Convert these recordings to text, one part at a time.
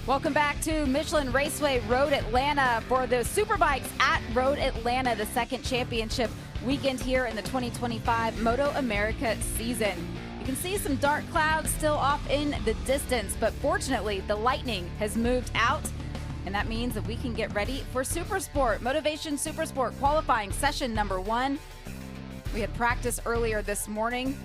Welcome back to Michelin Raceway Road Atlanta for the Superbikes at Road Atlanta, the second championship weekend here in the 2025 MotoAmerica season. You can see some dark clouds still off in the distance, but fortunately the lightning has moved out, and that means that we can get ready for Supersport. Motovation Supersport qualifying session number 1. We had practice earlier this morning.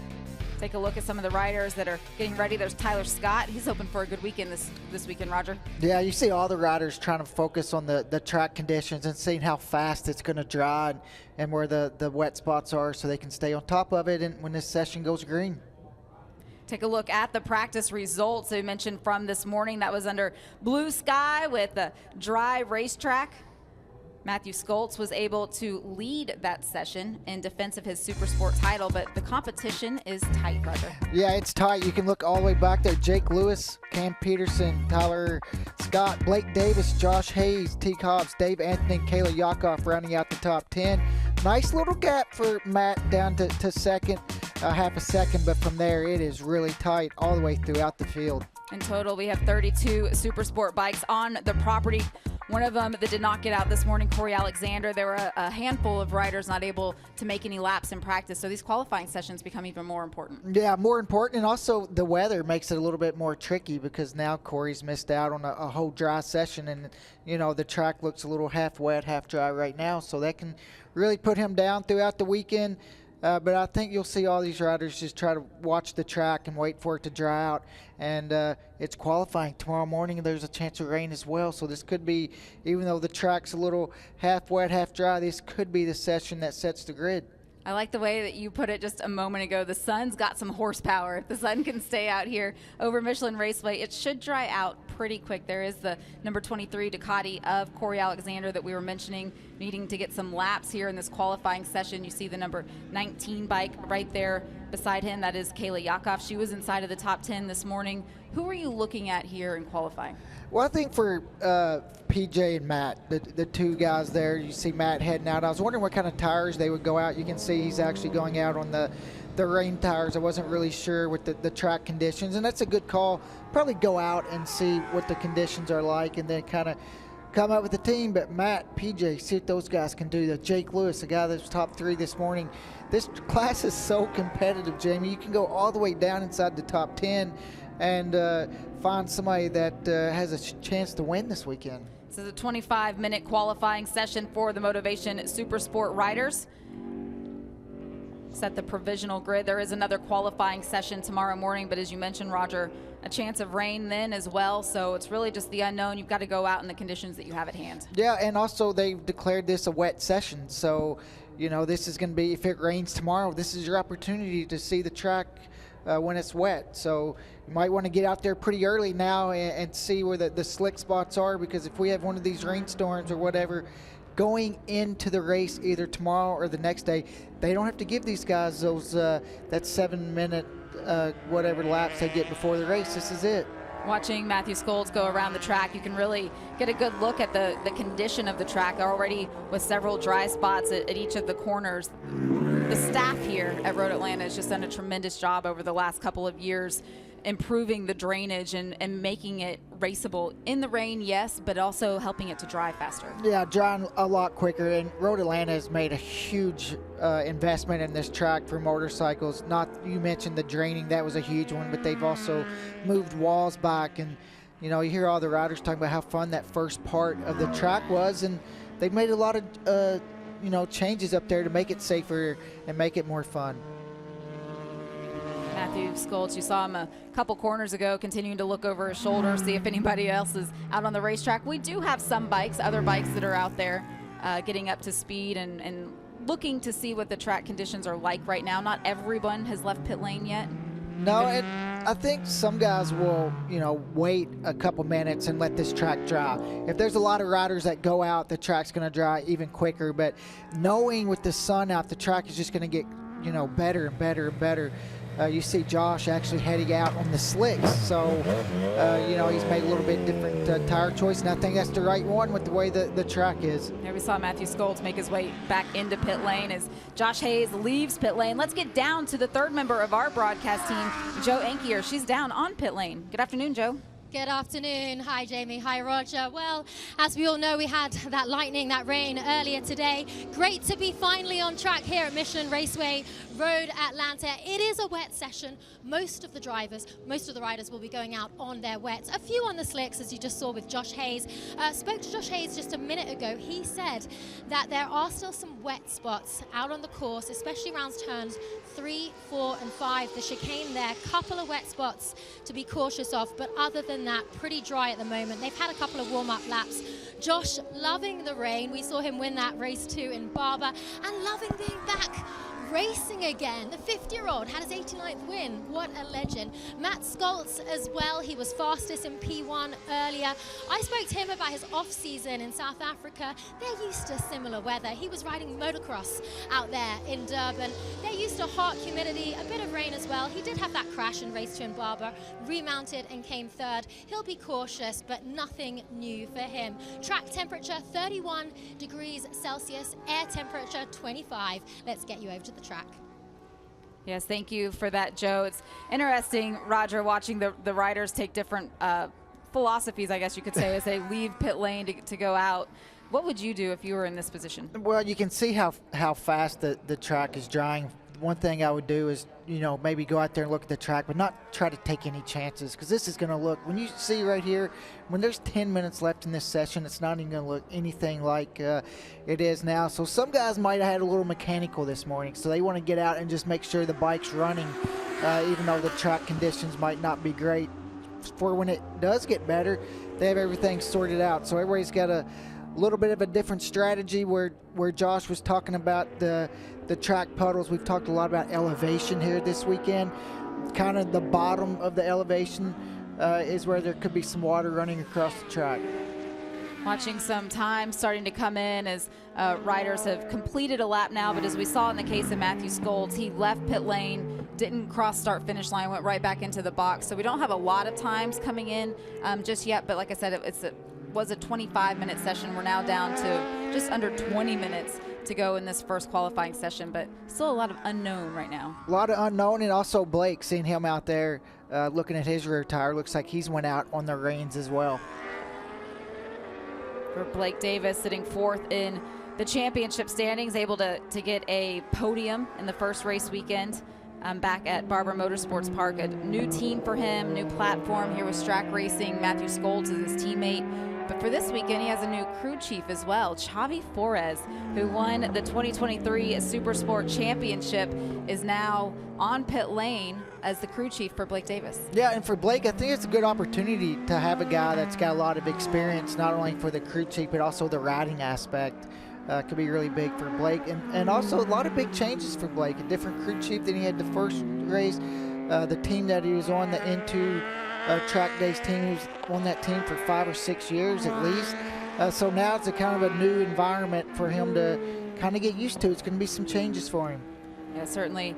Take a look at some of the riders that are getting ready. There's Tyler Scott. He's hoping for a good weekend this weekend, Roger. Yeah, you see all the riders trying to focus on the track conditions and seeing how fast it's going to dry and where the wet spots are so they can stay on top of it and when this session goes green. Take a look at the practice results I mentioned from this morning. That was under blue sky with a dry racetrack. Matthew Skoltz was able to lead that session in defense of his Supersport title, but the competition is tight, Roger. Yeah, it's tight. You can look all the way back there. Jake Lewis, Cam Peterson, Tyler Scott, Blake Davis, Josh Hayes, T. Cobbs, Dave Anthony, and Kayla Yakoff rounding out the top 10. Nice little gap for Matt down to second, half a second, but from there it is really tight all the way throughout the field. In total, we have 32 Supersport bikes on the property. One of them that did not get out this morning, Corey Alexander. There were a handful of riders not able to make any laps in practice, so these qualifying sessions become even more important. Yeah, more important, and also the weather makes it a little bit more tricky because now Corey's missed out on a whole dry session, and you know the track looks a little half wet, half dry right now, so that can really put him down throughout the weekend. But I think you'll see all these riders just try to watch the track and wait for it to dry out. And it's qualifying tomorrow morning, and there's a chance of rain as well. So this could be, even though the track's a little half wet, half dry, this could be the session that sets the grid. I like the way that you put it just a moment ago. The sun's got some horsepower. If the sun can stay out here over Michelin Raceway, it should dry out pretty quick. There is the number 23 Ducati of Corey Alexander that we were mentioning, needing to get some laps here in this qualifying session. You see the number 19 bike right there beside him. That is Kayla Yakoff. She was inside of the top 10 this morning. Who are you looking at here in qualifying? Well, I think for PJ and Matt, the two guys there, you see Matt heading out. I was wondering what kind of tires they would go out. You can see he's actually going out on the rain tires. I wasn't really sure with the track conditions, and that's a good call. Probably go out and see what the conditions are like and then kind of come up with the team. But Matt, PJ, see what those guys can do. The Jake Lewis, the guy that's top 3 this morning. This class is so competitive, Jamie. You can go all the way down inside the top 10 and find somebody that has a chance to win this weekend. This is a 25-minute qualifying session for the Motovation Supersport riders. Set the provisional grid. There is another qualifying session tomorrow morning, but as you mentioned, Roger, a chance of rain then as well, so it's really just the unknown. You've got to go out in the conditions that you have at hand. Yeah, and also they've declared this a wet session, so you know this is going to be, if it rains tomorrow, this is your opportunity to see the track when it's wet. So you might want to get out there pretty early now and see where the slick spots are, because if we have one of these rainstorms or whatever going into the race either tomorrow or the next day, they don't have to give these guys those that 7-minute whatever laps they get before the race. This is it. Watching Matthew Skoltz go around the track, you can really get a good look at the condition of the track already, with several dry spots at each of the corners. The staff here at Road Atlanta has just done a tremendous job over the last couple of years improving the drainage and making it raceable in the rain, yes, but also helping it to dry faster. Yeah, drying a lot quicker, and Road Atlanta has made a huge investment in this track for motorcycles. Not, you mentioned the draining, that was a huge one, but they've also moved walls back, and you know, you hear all the riders talking about how fun that first part of the track was, and they've made a lot of you know, changes up there to make it safer and make it more fun. Matthew Skoltz, you saw him a couple corners ago continuing to look over his shoulder, see if anybody else is out on the racetrack. We do have some bikes, other bikes that are out there getting up to speed and looking to see what the track conditions are like right now. Not everyone has left pit lane yet. No, I think some guys will, you know, wait a couple minutes and let this track dry. If there's a lot of riders that go out, the track's going to dry even quicker. But knowing with the sun out, the track is just going to get, you know, better and better and better. You see Josh actually heading out on the slicks, so you know, he's made a little bit different tire choice, and I think that's the right one with the way the track is. There we saw Matthew Skoltz make his way back into pit lane as Josh Hayes leaves pit lane. Let's get down to the third member of our broadcast team, Jo Ankier. She's down on pit lane. Good afternoon, Jo. Good afternoon. Hi, Jamie. Hi, Roger. Well, as we all know, we had that lightning, that rain earlier today. Great to be finally on track here at Michelin Raceway, Road Atlanta. It is a wet session. Most of the riders will be going out on their wets. A few on the slicks, as you just saw with Josh Hayes. Spoke to Josh Hayes just a minute ago. He said that there are still some wet spots out on the course, especially around turns 3, 4, and 5. The chicane there, couple of wet spots to be cautious of, but other than that, pretty dry at the moment. They've had a couple of warm-up laps. Josh loving the rain. We saw him win that race 2 in Barber, and loving being back racing again. The 50-year-old had his 89th win. What a legend. Matt Scholz as well. He was fastest in P1 earlier. I spoke to him about his off-season in South Africa. They're used to similar weather. He was riding motocross out there in Durban. They're used to hot, humidity, a bit of rain as well. He did have that crash in race 2 in Barber, remounted and came third. He'll be cautious, but nothing new for him. Track temperature 31 degrees Celsius, air temperature 25. Let's get you over to the track. Yes, thank you for that, Joe. It's interesting, Roger, watching the riders take different philosophies, I guess you could say, as they leave pit lane to go out. What would you do if you were in this position? Well, you can see how fast the track is drying. One thing I would do is, maybe go out there and look at the track, but not try to take any chances, because this is going to look, when you see right here, when there's 10 minutes left in this session, it's not even going to look anything like it is now. So some guys might have had a little mechanical this morning, so they want to get out and just make sure the bike's running, even though the track conditions might not be great. For when it does get better, they have everything sorted out. So everybody's got a little bit of a different strategy. Where Josh was talking about the track puddles, we've talked a lot about elevation here this weekend. Kind of the bottom of the elevation is where there could be some water running across the track. Watching some time starting to come in as riders have completed a lap now, but as we saw in the case of Matthew Scholz, he left pit lane, didn't cross start finish line, went right back into the box. So we don't have a lot of times coming in just yet, but like I said, it was a 25-minute session. We're now down to just under 20 minutes to go in this first qualifying session, but still a lot of unknown right now. A lot of unknown, and also Blake, seeing him out there looking at his rear tire, looks like he's went out on the reins as well. For Blake Davis, sitting 4th in the championship standings, able to get a podium in the first race weekend back at Barber Motorsports Park. A new team for him, new platform here with Strack Racing. Matthew Scholz is his teammate. But for this weekend, he has a new crew chief as well, Xavi Flores, who won the 2023 Supersport Championship, is now on pit lane as the crew chief for Blake Davis. Yeah, and for Blake, I think it's a good opportunity to have a guy that's got a lot of experience, not only for the crew chief, but also the riding aspect. Could be really big for Blake. And also a lot of big changes for Blake. A different crew chief than he had the first race. The team that he was on, the N2 track days team, he was on that team for 5 or 6 years at least. So now it's a kind of a new environment for him to kind of get used to. It's going to be some changes for him. Yeah, certainly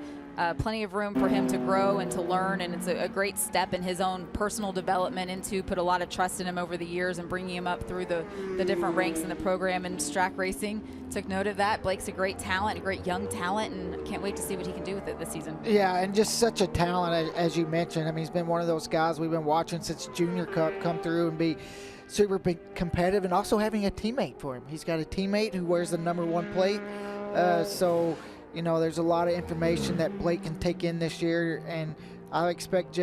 plenty of room for him to grow and to learn, and it's a great step in his own personal development, and to put a lot of trust in him over the years and bringing him up through the different ranks in the program. And Strack Racing took note of that. Blake's a great talent, a great young talent, and can't wait to see what he can do with it this season. Yeah, and just such a talent, as you mentioned. I mean, he's been one of those guys we've been watching since Junior Cup come through and be super big competitive, and also having a teammate for him. He's got a teammate who wears the #1 plate, so there's a lot of information that Blake can take in this year, and I expect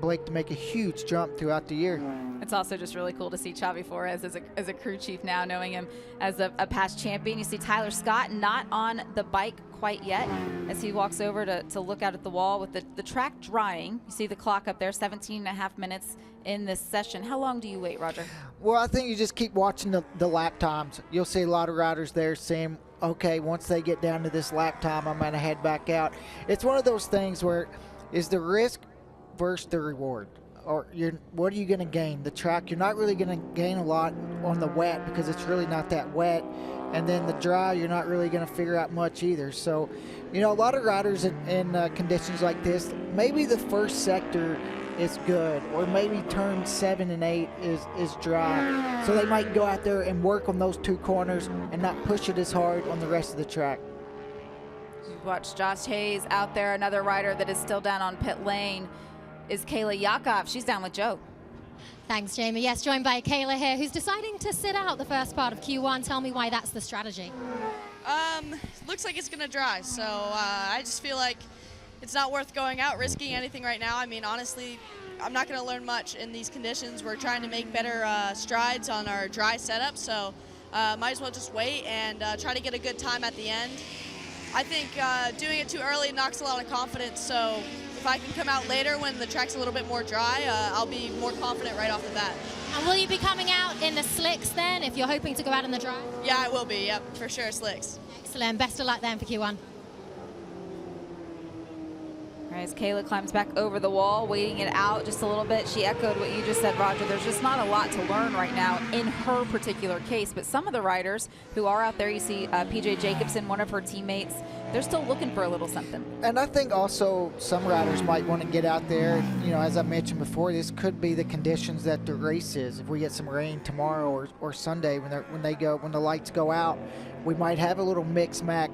Blake to make a huge jump throughout the year. It's also just really cool to see Xavi Flores as a crew chief now, knowing him as a past champion. You see Tyler Scott not on the bike quite yet as he walks over to look out at the wall with the track drying. You see the clock up there, 17.5 minutes in this session. How long do you wait, Roger? Well, I think you just keep watching the lap times. You'll see a lot of riders there saying, okay, once they get down to this lap time, I'm going to head back out. It's one of those things where is the risk versus the reward. Or what are you going to gain? The track, you're not really going to gain a lot on the wet because it's really not that wet. And then the dry, you're not really going to figure out much either. So, a lot of riders in conditions like this, maybe the first sector is good, or maybe turn 7 and 8 is dry. So they might go out there and work on those 2 corners and not push it as hard on the rest of the track. We've watched Josh Hayes out there. Another rider that is still down on pit lane is Kayla Yakov. She's down with Joe. Thanks, Jamie. Yes, joined by Kayla here, who's deciding to sit out the first part of Q1. Tell me why that's the strategy. Looks like it's going to dry, so I just feel like it's not worth going out, risking anything right now. I mean, honestly, I'm not going to learn much in these conditions. We're trying to make better strides on our dry setup, so might as well just wait and try to get a good time at the end. I think doing it too early knocks a lot of confidence, so if I can come out later when the track's a little bit more dry, I'll be more confident right off the bat. And will you be coming out in the slicks then, if you're hoping to go out in the dry? Yeah, I will be, yep, for sure, slicks. Excellent. Best of luck then for Q1. As Kayla climbs back over the wall, waiting it out just a little bit. She echoed what you just said, Roger. There's just not a lot to learn right now in her particular case, but some of the riders who are out there, you see PJ Jacobson, one of her teammates, they're still looking for a little something. And I think also some riders might want to get out there. You know, as I mentioned before, this could be the conditions that the race is. If we get some rain tomorrow or Sunday when the lights go out, we might have a little mix match,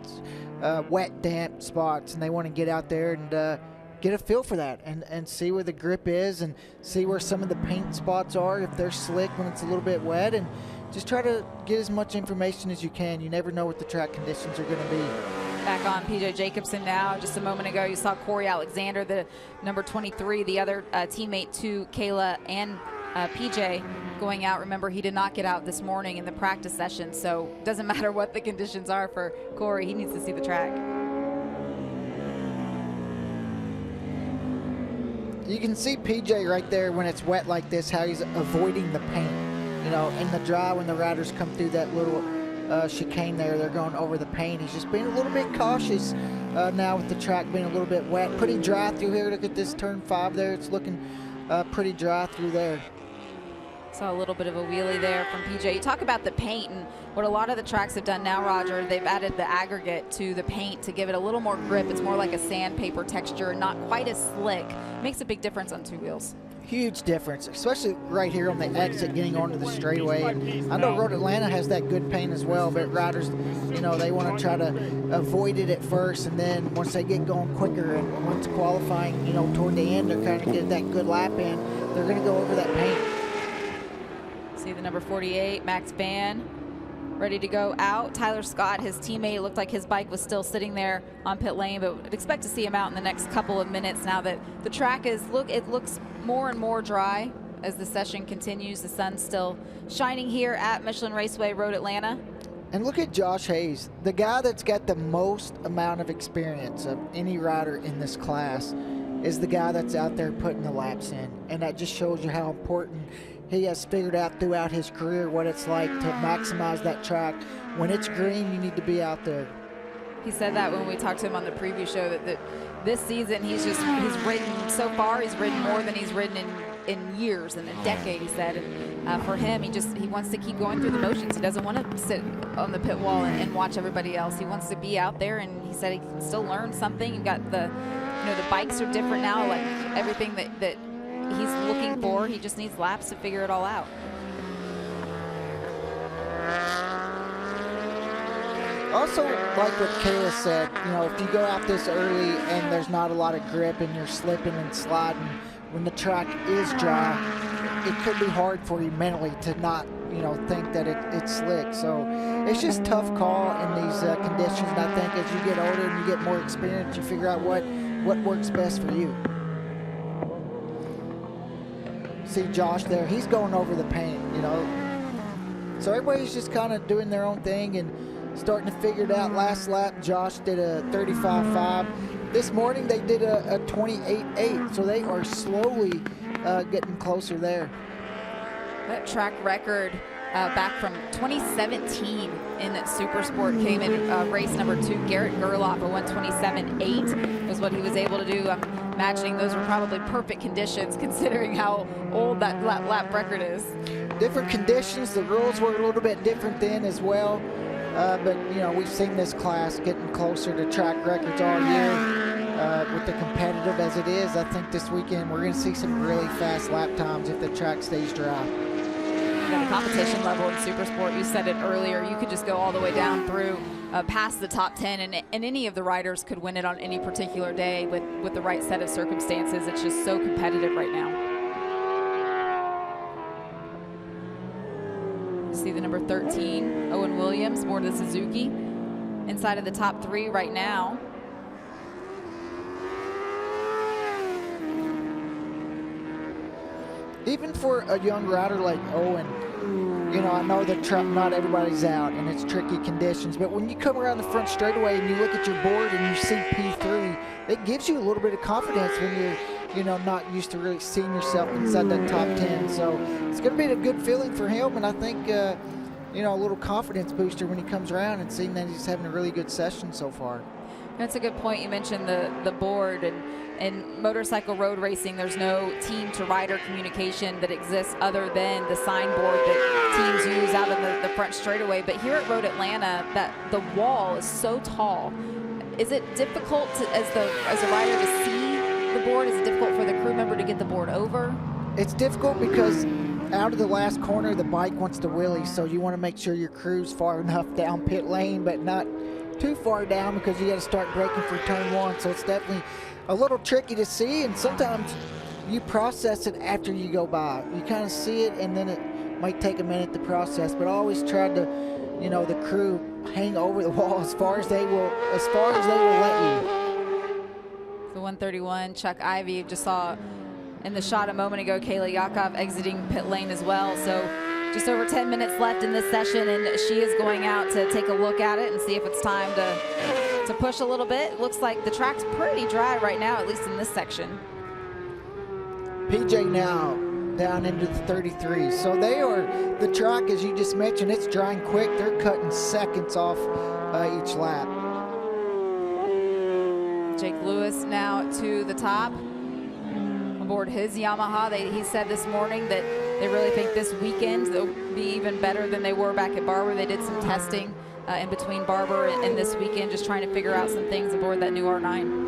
wet, damp spots, and they want to get out there and get a feel for that and see where the grip is and see where some of the paint spots are, if they're slick when it's a little bit wet, and just try to get as much information as you can. You never know what the track conditions are going to be. Back on PJ Jacobson now. Just a moment ago, you saw Corey Alexander, the number 23, the other teammate to Kayla and PJ going out. Remember, he did not get out this morning in the practice session, so it doesn't matter what the conditions are for Corey. He needs to see the track. You can see PJ right there when it's wet like this, how he's avoiding the paint. You know, in the dry, when the riders come through that little chicane there, they're going over the paint. He's just being a little bit cautious now with the track being a little bit wet. Pretty dry through here. Look at this turn 5 there. It's looking pretty dry through there. Saw a little bit of a wheelie there from PJ. You talk about the paint, and what a lot of the tracks have done now, Roger, they've added the aggregate to the paint to give it a little more grip. It's more like a sandpaper texture, not quite as slick. Makes a big difference on two wheels. Huge difference, especially right here on the exit getting onto the straightaway. And I know Road Atlanta has that good paint as well, but riders, you know, they want to try to avoid it at first, and then once they get going quicker and once qualifying, you know, toward the end, they're kind of getting that good lap in, they're going to go over that paint. See the number 48, Max Van, ready to go out. Tyler Scott, his teammate, looked like his bike was still sitting there on pit lane, but would expect to see him out in the next couple of minutes now that the track is, it looks more and more dry as the session continues. The sun's still shining here at Michelin Raceway, Road Atlanta. And look at Josh Hayes, the guy that's got the most amount of experience of any rider in this class is the guy that's out there putting the laps in. And that just shows you how important he has figured out throughout his career what it's like to maximize that track. When it's green, you need to be out there. He said that when we talked to him on the preview show, that this season he's ridden, so far he's ridden more than he's ridden in years, in a decade, he said. And for him, he wants to keep going through the motions. He doesn't want to sit on the pit wall and watch everybody else. He wants to be out there, and he said he can still learn something. You've got the bikes are different now, like everything that he's looking for. He just needs laps to figure it all out. Also, like what Kayla said, if you go out this early and there's not a lot of grip and you're slipping and sliding, when the track is dry, it could be hard for you mentally to not, think that it's slick. So it's just tough call in these conditions. And I think as you get older and you get more experience, you figure out what works best for you. See Josh there, he's going over the paint, So everybody's just kind of doing their own thing and starting to figure it out. Last lap, Josh did a 35.5. This morning they did a 28.8, so they are slowly getting closer there. That track record back from 2017 in that Supersport came in race number 2. Garrett Gerloff, a 127.8 was what he was able to do. I'm imagining those were probably perfect conditions considering how old that lap record is. Different conditions, the rules were a little bit different then as well. But, we've seen this class getting closer to track records all year. With the competitive as it is, I think this weekend we're going to see some really fast lap times if the track stays dry. The competition level in Supersport, you said it earlier, you could just go all the way down through past the top 10, and any of the riders could win it on any particular day with the right set of circumstances. It's just so competitive right now. see the number 13, Owen Williams, aboard the Suzuki. Inside of the top 3 right now. Even for a young rider like Owen, you know, I know that not everybody's out and it's tricky conditions, but when you come around the front straightaway and you look at your board and you see P3, it gives you a little bit of confidence when you're, you know, not used to really seeing yourself inside that top 10. So it's going to be a good feeling for him, and I think, you know, a little confidence booster when he comes around and seeing that he's having a really good session so far. That's a good point. You mentioned the board, and in motorcycle road racing, there's no team-to-rider communication that exists other than the signboard that teams use out in the front straightaway. But here at Road Atlanta, that the wall is so tall. Is it difficult as a rider to see the board? Is it difficult for the crew member to get the board over? It's difficult because out of the last corner, the bike wants to wheelie, so you want to make sure your crew's far enough down pit lane, but not too far down because you got to start braking for turn 1. So it's definitely a little tricky to see, and sometimes you process it after you go by. You kind of see it, and then it might take a minute to process. But I always try to, you know, the crew hang over the wall as far as they will let you. The 131, Chuck Ivey, just saw in the shot a moment ago, Kayla Yakov exiting pit lane as well. So just over 10 minutes left in this session, and she is going out to take a look at it and see if it's time to push a little bit. It looks like the track's pretty dry right now, at least in this section. PJ now down into the 33. So they are, the track, as you just mentioned, it's drying quick. They're cutting seconds off each lap. Jake Lewis now to the top aboard his Yamaha. He said this morning that they really think this weekend they'll be even better than they were back at Barber. They did some testing in between Barber and this weekend, just trying to figure out some things aboard that new R9.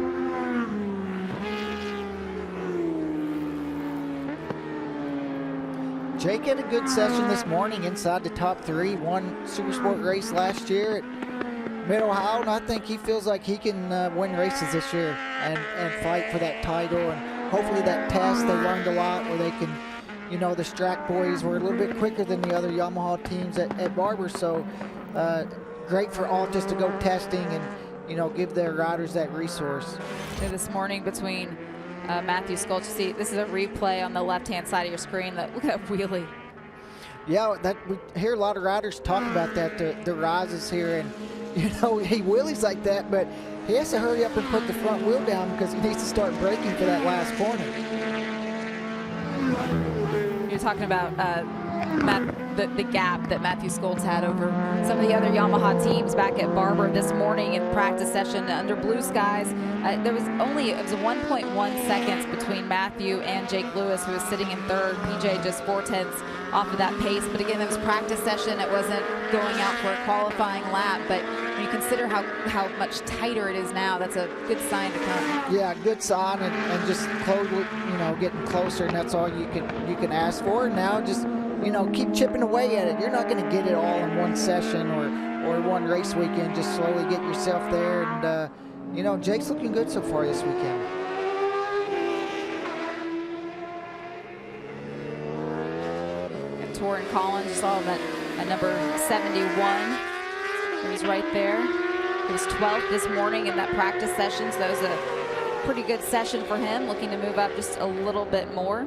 Jake had a good session this morning inside the top 3. Won Supersport race last year at Mid-Ohio, and I think he feels like he can win races this year and fight for that title. And hopefully that test, they learned a lot where they can, you know, the Strack boys were a little bit quicker than the other Yamaha teams at Barber. So great for all just to go testing and, you know, give their riders that resource. This morning between Matthew Skolch, see, this is a replay on the left-hand side of your screen. Look at that wheelie. Yeah, we hear a lot of riders talk about that, the rises here, and you know, he wheelies like that, but he has to hurry up and put the front wheel down because he needs to start braking for that last corner. You're talking about the gap that Matthew Skoltz had over some of the other Yamaha teams back at Barber this morning in practice session under blue skies. It was 1.1 seconds between Matthew and Jake Lewis, who was sitting in third. PJ just 4/10 off of that pace. But again, it was practice session. It wasn't going out for a qualifying lap. But when you consider how much tighter it is now, that's a good sign to come. Yeah, good sign, and just close, you know, getting closer, and that's all you can ask for. Now just, you know, keep chipping away at it. You're not going to get it all in one session or one race weekend. Just slowly get yourself there, and you know, Jake's looking good so far this weekend. And Torrin Collins, you saw that at number 71. He was right there. He was 12th this morning in that practice session, so that was a pretty good session for him, looking to move up just a little bit more.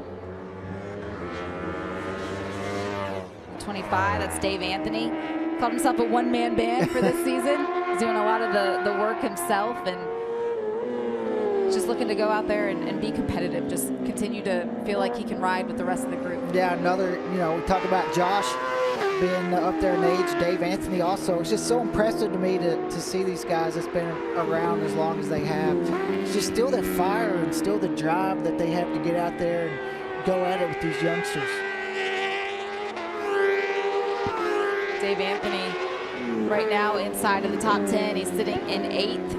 25, that's Dave Anthony. Called himself a one-man band for this season. He's doing a lot of the work himself and just looking to go out there and be competitive, just continue to feel like he can ride with the rest of the group. Yeah, another, you know, we talk about Josh being up there in age, Dave Anthony also. It's just so impressive to me to see these guys that's been around as long as they have. It's just still that fire and still the drive that they have to get out there and go at it with these youngsters. Dave Anthony right now inside of the top 10. He's sitting in 8th.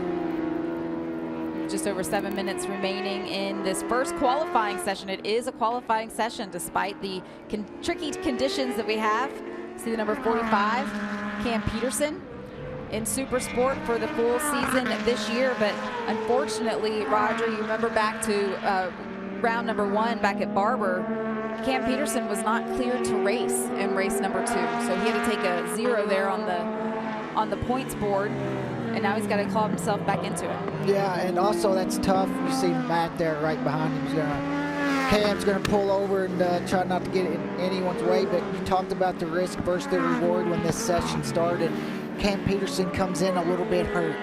Just over 7 minutes remaining in this first qualifying session. It is a qualifying session despite the tricky conditions that we have. See the number 45, Cam Peterson, in Supersport for the full season this year. But unfortunately, Roger, you remember back to round number 1 back at Barber, Cam Peterson was not cleared to race in race number 2. So he had to take a 0 there on the points board, and now he's got to claw himself back into it. Yeah, and also that's tough. You see Matt there right behind him. Cam's going to pull over and try not to get in anyone's way, but you talked about the risk versus the reward when this session started. Cam Peterson comes in a little bit hurt.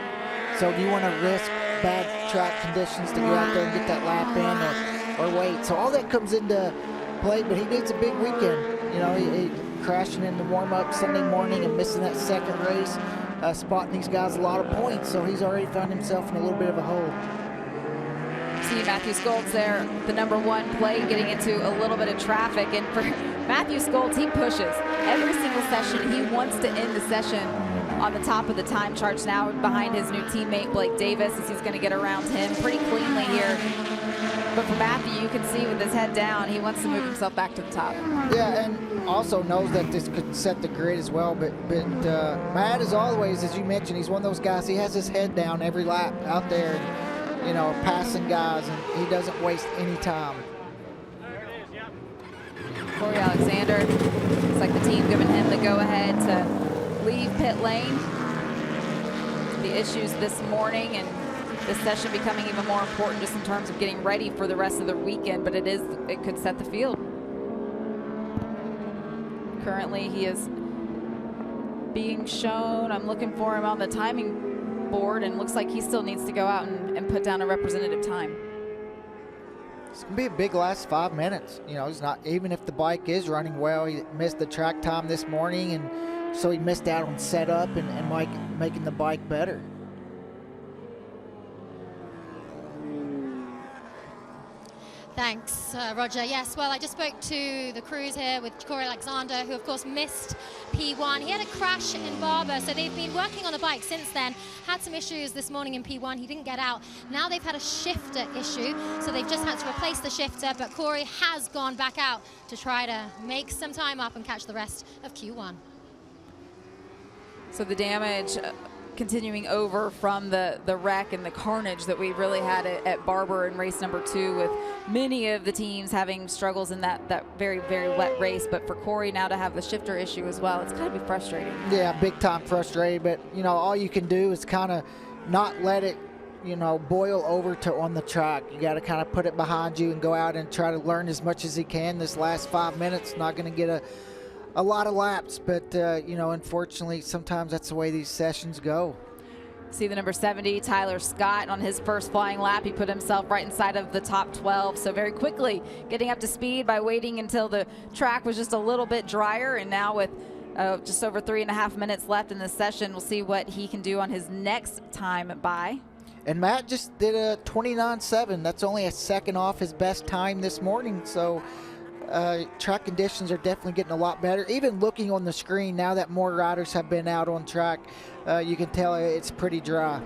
So do you want to risk bad track conditions to go out there and get that lap in or wait? So all that comes into play, but he needs a big weekend. You know, he crashing in the warm-up Sunday morning and missing that second race, spotting these guys a lot of points, so he's already found himself in a little bit of a hole. See Matthew Skoltz there, the number 1 plate, getting into a little bit of traffic. And for Matthew Skoltz, he pushes every single session. He wants to end the session on the top of the time charts now behind his new teammate Blake Davis, as he's going to get around him pretty cleanly here. But for Matthew, you can see with his head down, he wants to move himself back to the top. Yeah, and also knows that this could set the grid as well. But Matt, as always, as you mentioned, he's one of those guys, he has his head down every lap out there, and, you know, passing guys, and he doesn't waste any time. Corey Alexander, it's like the team giving him the go-ahead to leave pit lane. The issues this morning and this session becoming even more important just in terms of getting ready for the rest of the weekend, but it could set the field. Currently he is being shown, I'm looking for him on the timing board, and looks like he still needs to go out and put down a representative time. It's going to be a big last 5 minutes. You know, he's not, even if the bike is running well, he missed the track time this morning, and so he missed out on setup and making the bike better. Thanks, Roger. Yes, well, I just spoke to the crews here with Corey Alexander, who, of course, missed P1. He had a crash in Barber, so they've been working on the bike since then. Had some issues this morning in P1. He didn't get out. Now they've had a shifter issue, so they've just had to replace the shifter, but Corey has gone back out to try to make some time up and catch the rest of Q1. So the damage continuing over from the wreck and the carnage that we really had at Barber in race number 2, with many of the teams having struggles in that very, very wet race. But for Corey now to have the shifter issue as well, it's got to be frustrating. Yeah, big time frustrated, but you know, all you can do is kind of not let it, you know, boil over to on the track. You got to kind of put it behind you and go out and try to learn as much as he can. This last 5 minutes, not going to get a lot of laps, but you know, unfortunately, sometimes that's the way these sessions go. See the number 70, Tyler Scott, on his first flying lap. He put himself right inside of the top 12. So very quickly getting up to speed by waiting until the track was just a little bit drier. And now with just over 3.5 minutes left in this session, we'll see what he can do on his next time by. And Matt just did a 29.7. That's only a second off his best time this morning. So track conditions are definitely getting a lot better. Even looking on the screen, now that more riders have been out on track, you can tell it's pretty dry.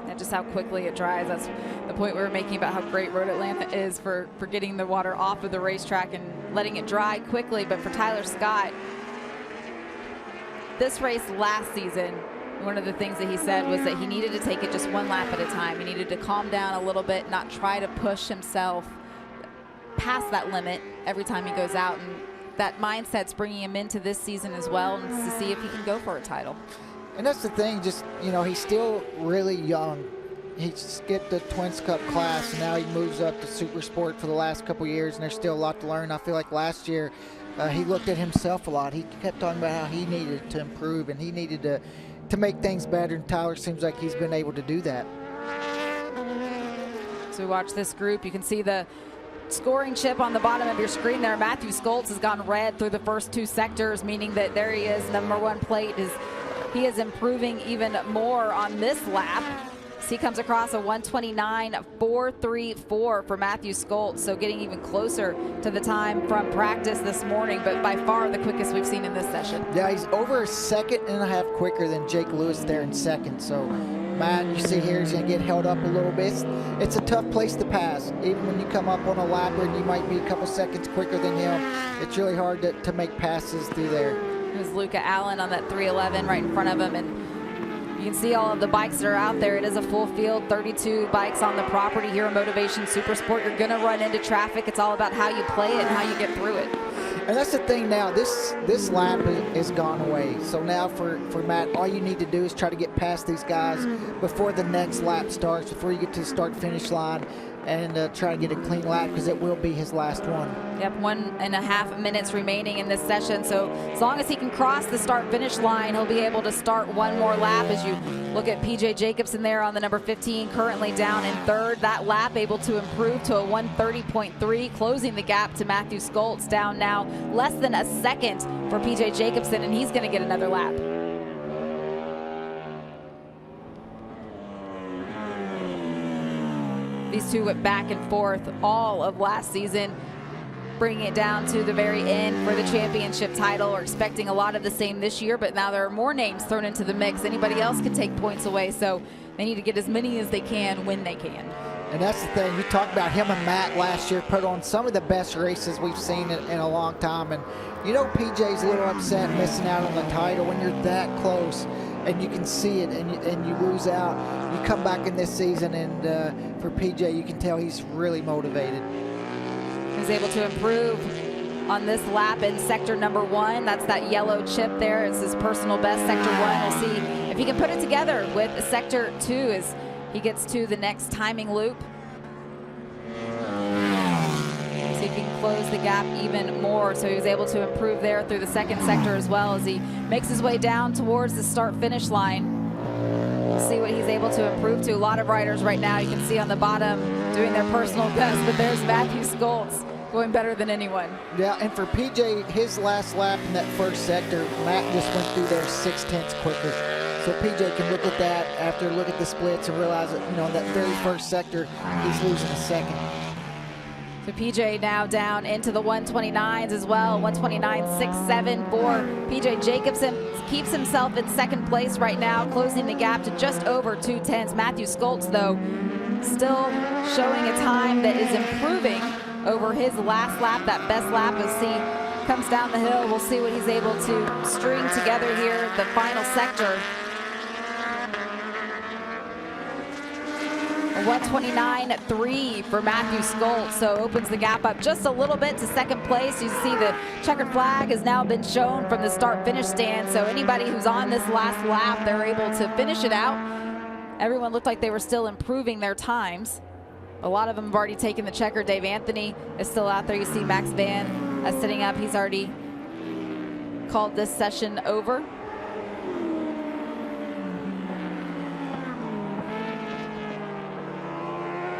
And just how quickly it dries. That's the point we were making about how great Road Atlanta is for getting the water off of the racetrack and letting it dry quickly. But for Tyler Scott, this race last season, one of the things that he said was that he needed to take it just one lap at a time. He needed to calm down a little bit, not try to push himself past that limit every time he goes out, and that mindset's bringing him into this season as well, and to see if he can go for a title. And that's the thing, just, you know, he's still really young. He skipped the Twins Cup class, and now he moves up to Supersport for the last couple years, and there's still a lot to learn. I feel like last year he looked at himself a lot. He kept talking about how he needed to improve and he needed to make things better, and Tyler seems like he's been able to do that. So we watch this group. You can see the scoring chip on the bottom of your screen there. Matthew Skoltz has gone red through the first 2 sectors, meaning that there he is, number 1 plate. He is improving even more on this lap. So he comes across a 1:29.434 for Matthew Skoltz, so getting even closer to the time from practice this morning, but by far the quickest we've seen in this session. Yeah, he's over a 1.5 seconds quicker than Jake Lewis there in second. So Matt, you see here, he's going to get held up a little bit. It's a tough place to pass. Even when you come up on a lapper and you might be a couple seconds quicker than him, it's really hard to make passes through there. There's Luca Allen on that 311 right in front of him, and You can see all of the bikes that are out there. It is a full field, 32 bikes on the property here in Motovation Supersport. You're going to run into traffic. It's all about how you play it and how you get through it. And that's the thing now, this lap is gone away. So now for Matt, all you need to do is try to get past these guys before the next lap starts, before you get to the start-finish line, and try to get a clean lap, because it will be his last one. Yep, 1.5 minutes remaining in this session. So as long as he can cross the start-finish line, he'll be able to start one more lap. As you look at PJ Jacobsen there on the number 15, currently down in third. That lap able to improve to a 1:30.3, closing the gap to Matthew Skoltz, down now less than a second for PJ Jacobsen, and he's going to get another lap. These two went back and forth all of last season, bringing it down to the very end for the championship title. We're expecting a lot of the same this year, but now there are more names thrown into the mix. Anybody else can take points away, so they need to get as many as they can when they can. And that's the thing, you talked about him and Matt last year, put on some of the best races we've seen in a long time. And you know PJ's a little upset missing out on the title when you're that close and you can see it, and you lose out. You come back in this season, and for PJ, you can tell he's really motivated. He's able to improve on this lap in sector number 1. That's that yellow chip there. It's his personal best, sector 1. We'll see if he can put it together with sector 2 as he gets to the next timing loop. See if he can close the gap even more. So he was able to improve there through the second sector as well as he makes his way down towards the start-finish line. We'll see what he's able to improve to. A lot of riders right now, you can see on the bottom, doing their personal best, but there's Matthew Skoltz going better than anyone. Yeah, and for PJ, his last lap in that first sector, Matt just went through there 0.6 quicker. So PJ can look at that after look at the splits and realize that, you know, that very first sector, he's losing a second. So PJ now down into the 129s as well. 129.67 for PJ Jacobsen. Keeps himself in second place right now, closing the gap to just over 2:10. Matthew Skoltz, though, still showing a time that is improving over his last lap, that best lap as he comes down the hill. We'll see what he's able to string together here, the final sector. 129.3 for Matthew Skoltz, so opens the gap up just a little bit to second place. You see the checkered flag has now been shown from the start-finish stand, so anybody who's on this last lap, they're able to finish it out. Everyone looked like they were still improving their times. A lot of them have already taken the checker. Dave Anthony is still out there. You see Max Van sitting up. He's already called this session over.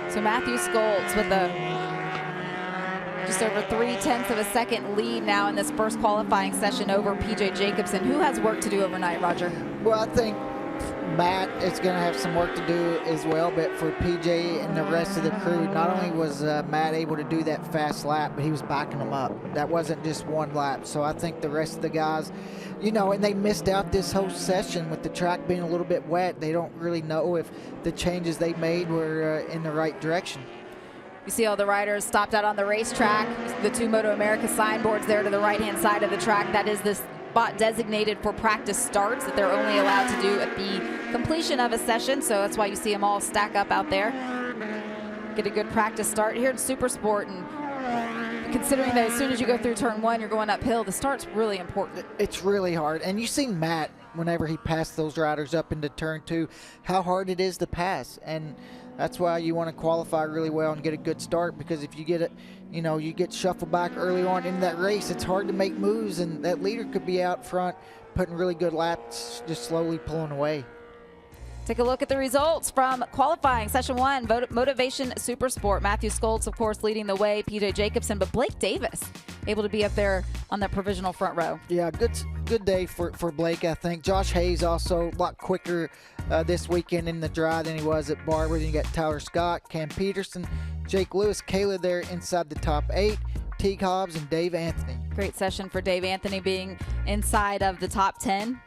So Matthew Skoltz with a just over 0.3 of a second lead now in this first qualifying session over PJ Jacobsen. Who has work to do overnight, Roger? Well, I think Matt is going to have some work to do as well, but for PJ and the rest of the crew, not only was Matt able to do that fast lap, but he was backing them up. That wasn't just one lap. So I think the rest of the guys, you know, and they missed out this whole session with the track being a little bit wet. They don't really know if the changes they made were in the right direction. You see all the riders stopped out on the racetrack. The two MotoAmerica signboards there to the right-hand side of the track. That is this spot designated for practice starts that they're only allowed to do at the completion of a session. So that's why you see them all stack up out there. Get a good practice start here in Supersport. And considering that as soon as you go through turn 1, you're going uphill, the start's really important. It's really hard. And you see Matt, whenever he passed those riders up into turn 2, how hard it is to pass. And that's why you want to qualify really well and get a good start, because if you get it, you know, you get shuffled back early on in that race, it's hard to make moves, and that leader could be out front putting really good laps, just slowly pulling away. Take a look at the results from qualifying session 1, Motovation Supersport. Matthew Skoltz, of course, leading the way, PJ Jacobsen, but Blake Davis able to be up there on that provisional front row. Yeah, good day for Blake, I think. Josh Hayes also a lot quicker this weekend in the dry than he was at Barber. Then you got Tyler Scott, Cam Peterson, Jake Lewis, Kayla there inside the top 8, Teague Hobbs, and Dave Anthony. Great session for Dave Anthony being inside of the top 10.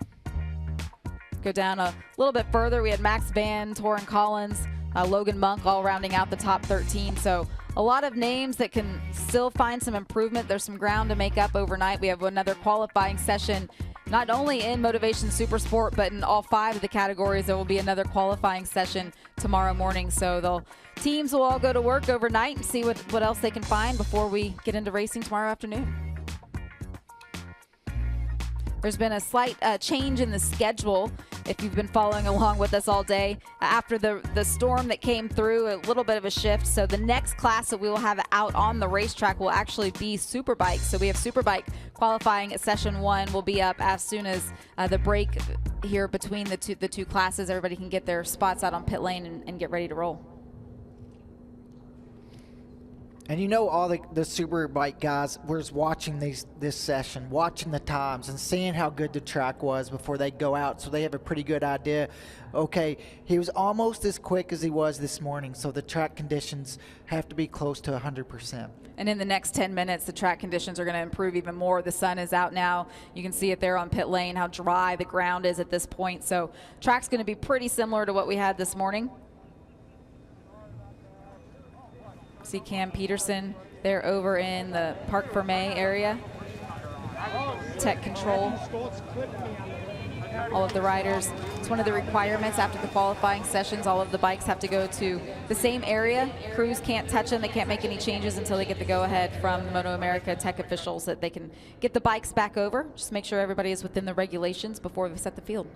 Go down a little bit further. We had Max Van, Torrin Collins, Logan Monk all rounding out the top 13. So a lot of names that can still find some improvement. There's some ground to make up overnight. We have another qualifying session Not only in Motovation Supersport, but in all 5 of the categories. There will be another qualifying session tomorrow morning. So teams will all go to work overnight and see what else they can find before we get into racing tomorrow afternoon. There's been a slight change in the schedule if you've been following along with us all day. After the storm that came through, a little bit of a shift. So the next class that we will have out on the racetrack will actually be Superbikes. So we have Superbike qualifying at session 1 will be up as soon as the break here between the two classes. Everybody can get their spots out on pit lane and get ready to roll. And you know, all the Superbike guys was watching this session, watching the times and seeing how good the track was before they go out, so they have a pretty good idea. Okay, he was almost as quick as he was this morning, so the track conditions have to be close to 100%. And in the next 10 minutes, the track conditions are going to improve even more. The sun is out now. You can see it there on pit lane, how dry the ground is at this point. So track's going to be pretty similar to what we had this morning. See Cam Peterson there over in the Parc Fermé area. Tech control. All of the riders. It's one of the requirements after the qualifying sessions. All of the bikes have to go to the same area. Crews can't touch them. They can't make any changes until they get the go-ahead from the MotoAmerica tech officials that they can get the bikes back over. Just make sure everybody is within the regulations before we set the field.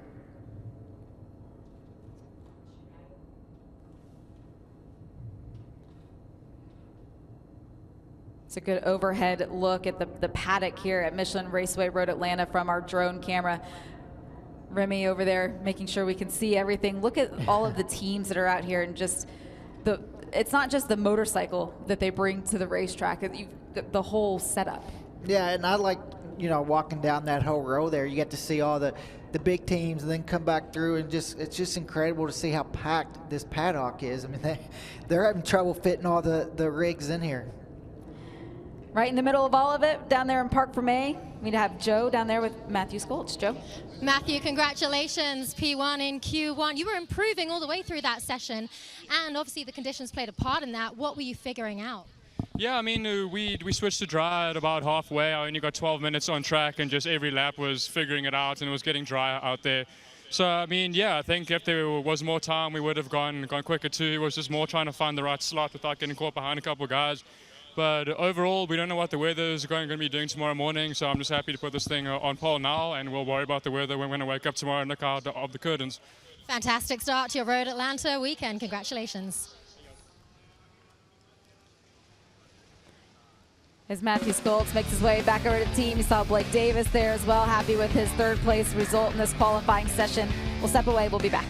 It's a good overhead look at the paddock here at Michelin Raceway Road Atlanta from our drone camera. Remy over there making sure we can see everything. Look at all of the teams that are out here, and just it's not just the motorcycle that they bring to the racetrack, the whole setup. Yeah, and I like, walking down that whole row there, you get to see all the big teams and then come back through, and it's just incredible to see how packed this paddock is. I mean, they're having trouble fitting all the rigs in here. Right in the middle of all of it, down there in Parc Fermé, we have Joe down there with Matthew Skolch. Joe? Matthew, congratulations, P1 in Q1. You were improving all the way through that session, and obviously the conditions played a part in that. What were you figuring out? Yeah, I mean, we switched to dry at about halfway. I only got 12 minutes on track, and just every lap was figuring it out, and it was getting dry out there. So, I mean, yeah, I think if there was more time, we would have gone quicker too. It was just more trying to find the right slot without getting caught behind a couple of guys. But overall, we don't know what the weather is going to be doing tomorrow morning, so I'm just happy to put this thing on pole now, and we'll worry about the weather when we're going to wake up tomorrow and look out of the curtains. Fantastic start to your Road Atlanta weekend. Congratulations. As Matthew Skolch makes his way back over to the team, you saw Blake Davis there as well, happy with his 3rd place result in this qualifying session. We'll step away. We'll be back.